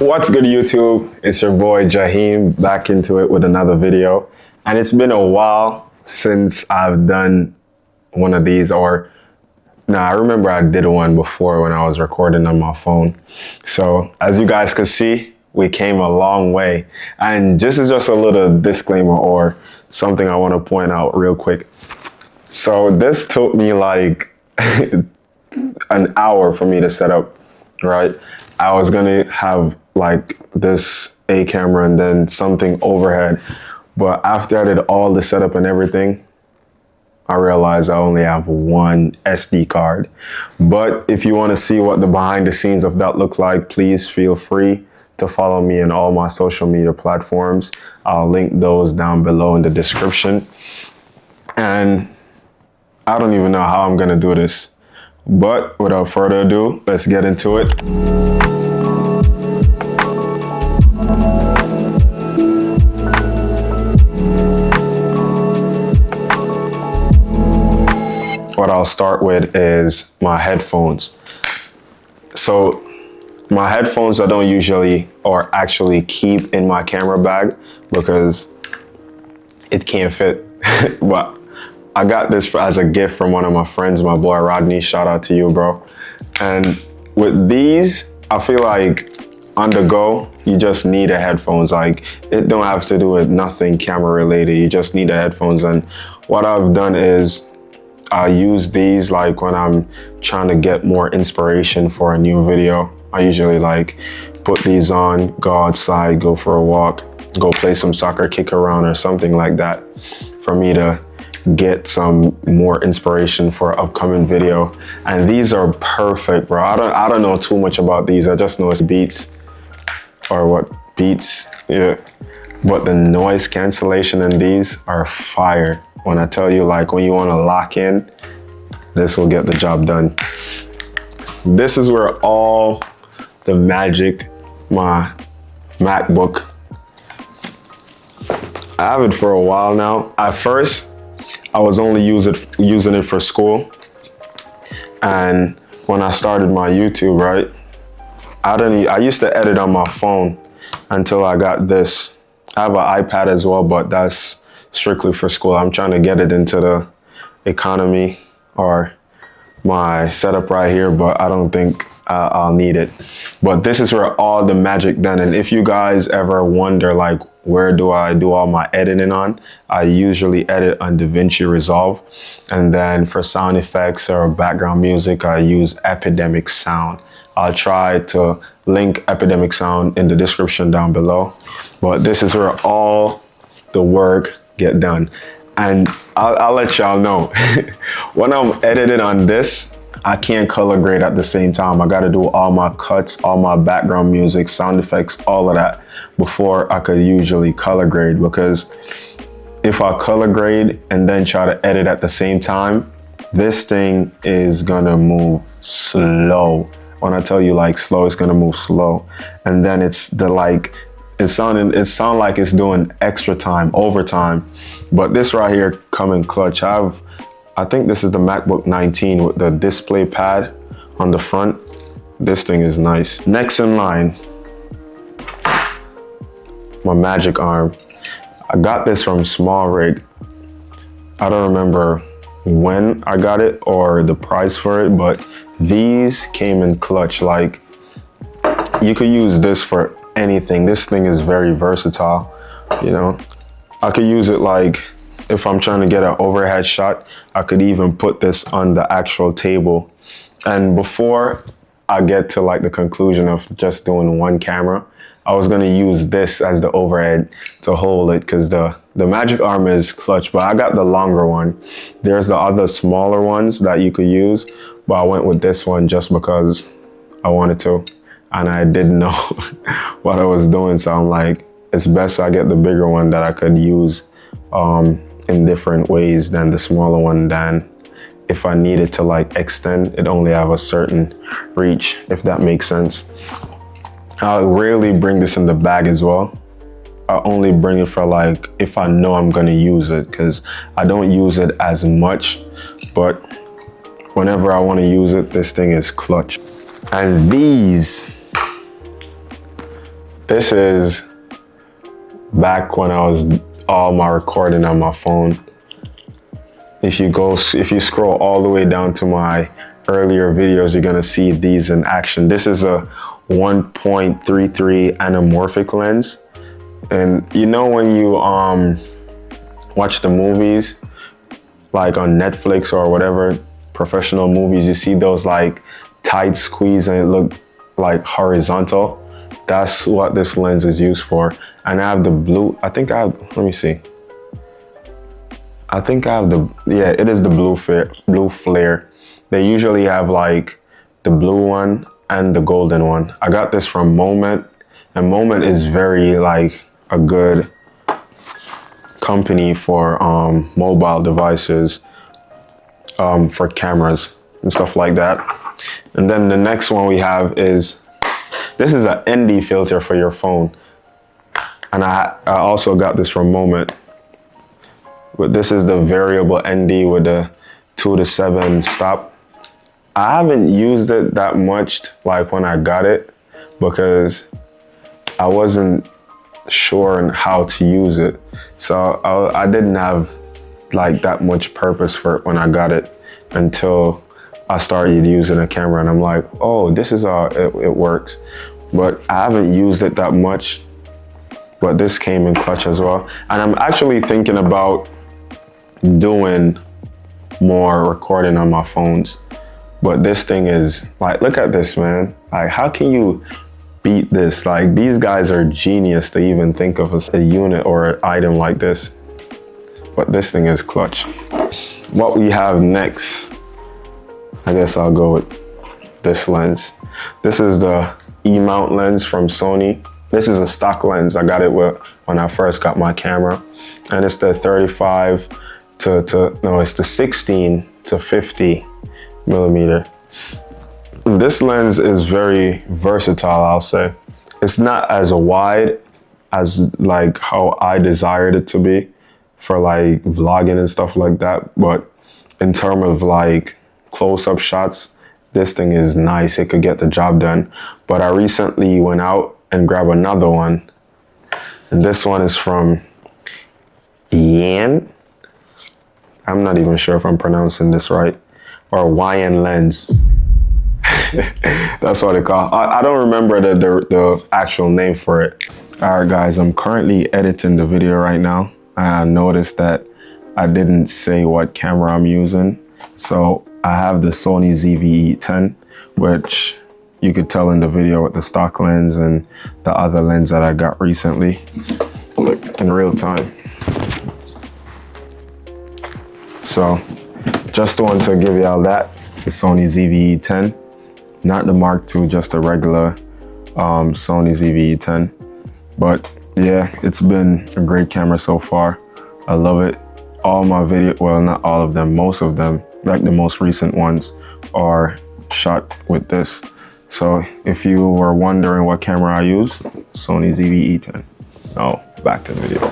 What's good, YouTube? It's your boy Jaheem back into it with another video. And it's been a while since I've done one of these, or no, I remember I did one before when I was recording on my phone. So as you guys can see, we came a long way. And this is just a little disclaimer or something I want to point out real quick. So this took me like an hour for me to set up, right? I was gonna have like this A camera and then something overhead. But after I did all the setup and everything, I realized I only have one SD card. But if you want to see what the behind the scenes of that look like, please feel free to follow me in all my social media platforms. I'll link those down below in the description. And I don't even know how I'm gonna do this. But without further ado, let's get into it. What I'll start with is my headphones. So my headphones I don't usually or actually keep in my camera bag because it can't fit. But I got this as a gift from one of my friends, my boy Rodney. Shout out to you, bro. And with these, I feel like on the go, you just need a headphones. Like it don't have to do with nothing camera related. You just need a headphones. And what I've done is I use these like when I'm trying to get more inspiration for a new video. I usually like put these on, go outside, go for a walk, go play some soccer, kick around or something like that for me to get some more inspiration for upcoming video. And these are perfect, bro. I don't know too much about these. I just know it's Beats or what Beats, yeah. But the noise cancellation in these are fire. When I tell you, like when you want to lock in, this will get the job done. This is where all the magic, my MacBook, I have it for a while now. At first, I was only using it for school. And when I started my YouTube, right, I used to edit on my phone until I got this. I have an iPad as well, but that's strictly for school. I'm trying to get it into the economy or my setup right here, but I don't think I'll need it. But this is where all the magic done. And if you guys ever wonder, like, where do I do all my editing on? I usually edit on DaVinci Resolve. And then for sound effects or background music, I use Epidemic Sound. I'll try to link Epidemic Sound in the description down below. But this is where all the work get done. And I'll let y'all know, when I'm editing on this, I can't color grade at the same time. I gotta do all my cuts, all my background music, sound effects, all of that before I could usually color grade, because if I color grade and then try to edit at the same time, this thing is gonna move slow. When I tell you like slow, it's gonna move slow. And then it's the like, it sound like it's doing extra time, overtime. But this right here come in clutch. I think this is the MacBook 19 with the display pad on the front. This thing is nice. Next in line, my Magic Arm. I got this from Small Rig. I don't remember when I got it or the price for it, but these came in clutch. Like you could use this for anything. This thing is very versatile, you know. I could use it like if I'm trying to get an overhead shot, I could even put this on the actual table. And before I get to like the conclusion of just doing one camera, I was gonna use this as the overhead to hold it, because the Magic Arm is clutch, but I got the longer one. There's the other smaller ones that you could use, but I went with this one just because I wanted to. And I didn't know what I was doing. So I'm like, it's best I get the bigger one that I could use in different ways than the smaller one. Than if I needed to like extend, it only have a certain reach, if that makes sense. I'll rarely bring this in the bag as well. I only bring it for like, if I know I'm gonna use it, because I don't use it as much, but whenever I wanna use it, this thing is clutch. And these This is back when I was all my recording on my phone. If you scroll all the way down to my earlier videos, you're gonna see these in action. This is a 1.33 anamorphic lens. And you know when you watch the movies, like on Netflix or whatever, professional movies, you see those like tight squeeze and it look like horizontal. That's what this lens is used for. And I have the blue, let me see. I think I have it is the blue flare. They usually have like the blue one and the golden one. I got this from Moment, and Moment is very like a good company for mobile devices, for cameras and stuff like that. And then the next one we have is, this is an ND filter for your phone. And I also got this from Moment. But this is the variable ND with the 2 to 7 stop. I haven't used it that much like when I got it because I wasn't sure on how to use it. So I didn't have like that much purpose for it when I got it until I started using a camera and I'm like, oh, this is how it works. But I haven't used it that much, but this came in clutch as well. And I'm actually thinking about doing more recording on my phones. But this thing is like, look at this, man. Like, how can you beat this? Like, these guys are genius to even think of a unit or an item like this. But this thing is clutch. What we have next, I guess I'll go with this lens. This is the E-mount lens from Sony. This is a stock lens. I got it when I first got my camera. And it's the 35 it's the 16 to 50 millimeter. This lens is very versatile, I'll say. It's not as wide as like how I desired it to be for like vlogging and stuff like that. But in terms of like close-up shots, this thing is nice. It could get the job done. But I recently went out and grabbed another one. And this one is from Yan. I'm not even sure if I'm pronouncing this right. Or YN Lens. That's what they call it. I don't remember the actual name for it. All right, guys, I'm currently editing the video right now. I noticed that I didn't say what camera I'm using. So I have the Sony ZV-E10, which you could tell in the video with the stock lens and the other lens that I got recently. Look, in real time. So just wanted to give y'all that, the Sony ZV-E10, not the Mark II, just the regular Sony ZV-E10. But yeah, it's been a great camera so far. I love it. All my video, well, not all of them, most of them, like the most recent ones, are shot with this. So if you were wondering what camera I use, Sony ZV-E10. Now back to the video.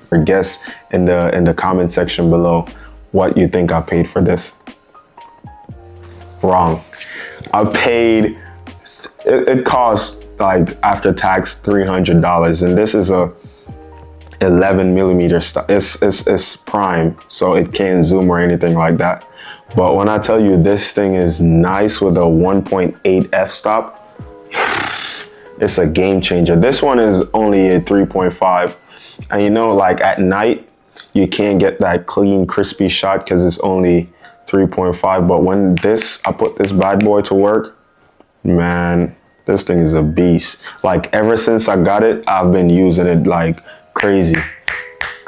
Or guess in the comment section below what you think I paid for this. Wrong. I paid, it cost like after tax $300, and this is a 11 millimeter it's prime, so it can't zoom or anything like that. But when I tell you this thing is nice with a 1.8 f-stop, it's a game changer. This one is only a 3.5. And you know, like at night, you can't get that clean, crispy shot because it's only 3.5. But when I put this bad boy to work, man, this thing is a beast. Like ever since I got it, I've been using it like crazy.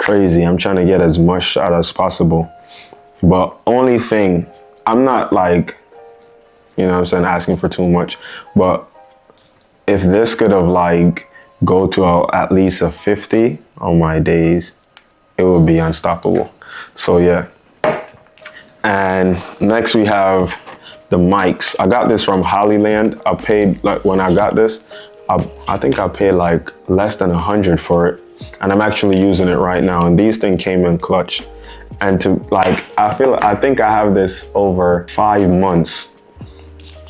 I'm trying to get as much shot as possible. But only thing, I'm not like, you know what I'm saying, asking for too much. But if this could have like go to at least a 50 on my days, it would be unstoppable. So yeah. And next we have the mics. I got this from Hollyland. I paid, like when I got this, I think I paid like less than 100 for it. And I'm actually using it right now. And these things came in clutch. And to like, I think I have this over 5 months.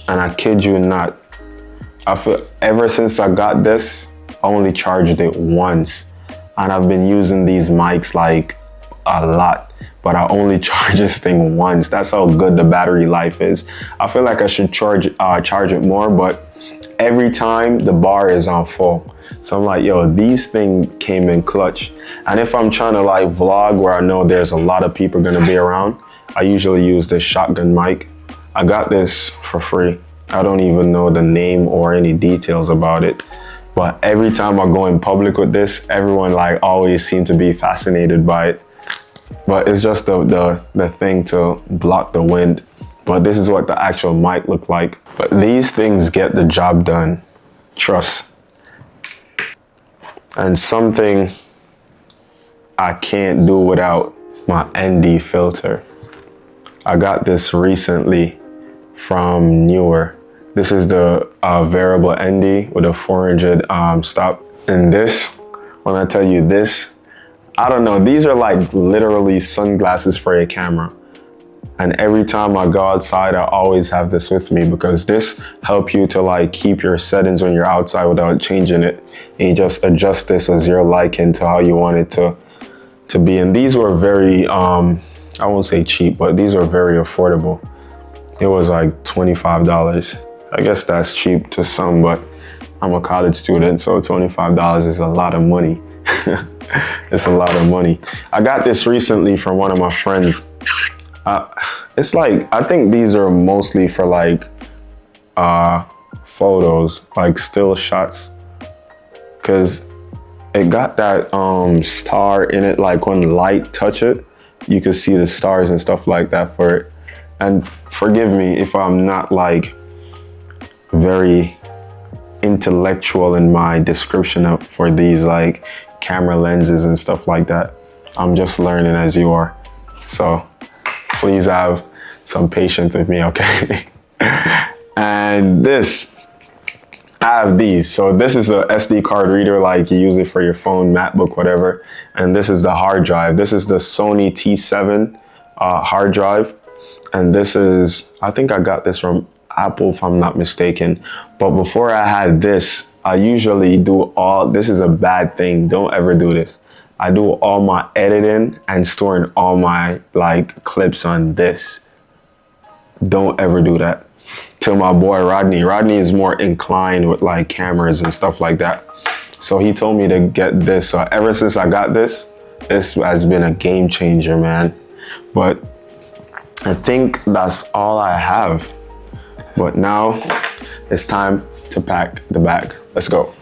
And I kid you not, I feel ever since I got this, I only charged it once. And I've been using these mics like a lot, but I only charge this thing once. That's how good the battery life is. I feel like I should charge it more, but every time the bar is on full. So I'm like, yo, these things came in clutch. And if I'm trying to like vlog where I know there's a lot of people gonna be around, I usually use this shotgun mic. I got this for free. I don't even know the name or any details about it. But every time I go in public with this, everyone like always seems to be fascinated by it. But it's just the thing to block the wind. But this is what the actual mic look like. But these things get the job done, trust. And something I can't do without my ND filter. I got this recently from Newer. This is the variable ND with a 400 stop. And this, when I tell you this, I don't know, these are like literally sunglasses for your camera. And every time I go outside, I always have this with me because this helps you to like keep your settings when you're outside without changing it. And you just adjust this as your liking to how you want it to be. And these were very, I won't say cheap, but these were very affordable. It was like $25. I guess that's cheap to some, but I'm a college student, so $25 is a lot of money. It's a lot of money. I got this recently from one of my friends. It's like, I think these are mostly for like photos, like still shots, because it got that star in it, like when light touch it, you can see the stars and stuff like that for it. And forgive me if I'm not like very intellectual in my description for these like camera lenses and stuff like that. I'm just learning as you are. So please have some patience with me, okay? And this, I have these. So this is a SD card reader, like you use it for your phone, MacBook, whatever. And this is the hard drive. This is the Sony Z7 hard drive. And this is, I think I got this from Apple if I'm not mistaken. But before I had this, I usually do this is a bad thing. Don't ever do this. I do all my editing and storing all my like clips on this. Don't ever do that. To my boy Rodney. Rodney is more inclined with like cameras and stuff like that. So he told me to get this. So ever since I got this has been a game changer, man. But I think that's all I have. But now it's time to pack the bag. Let's go.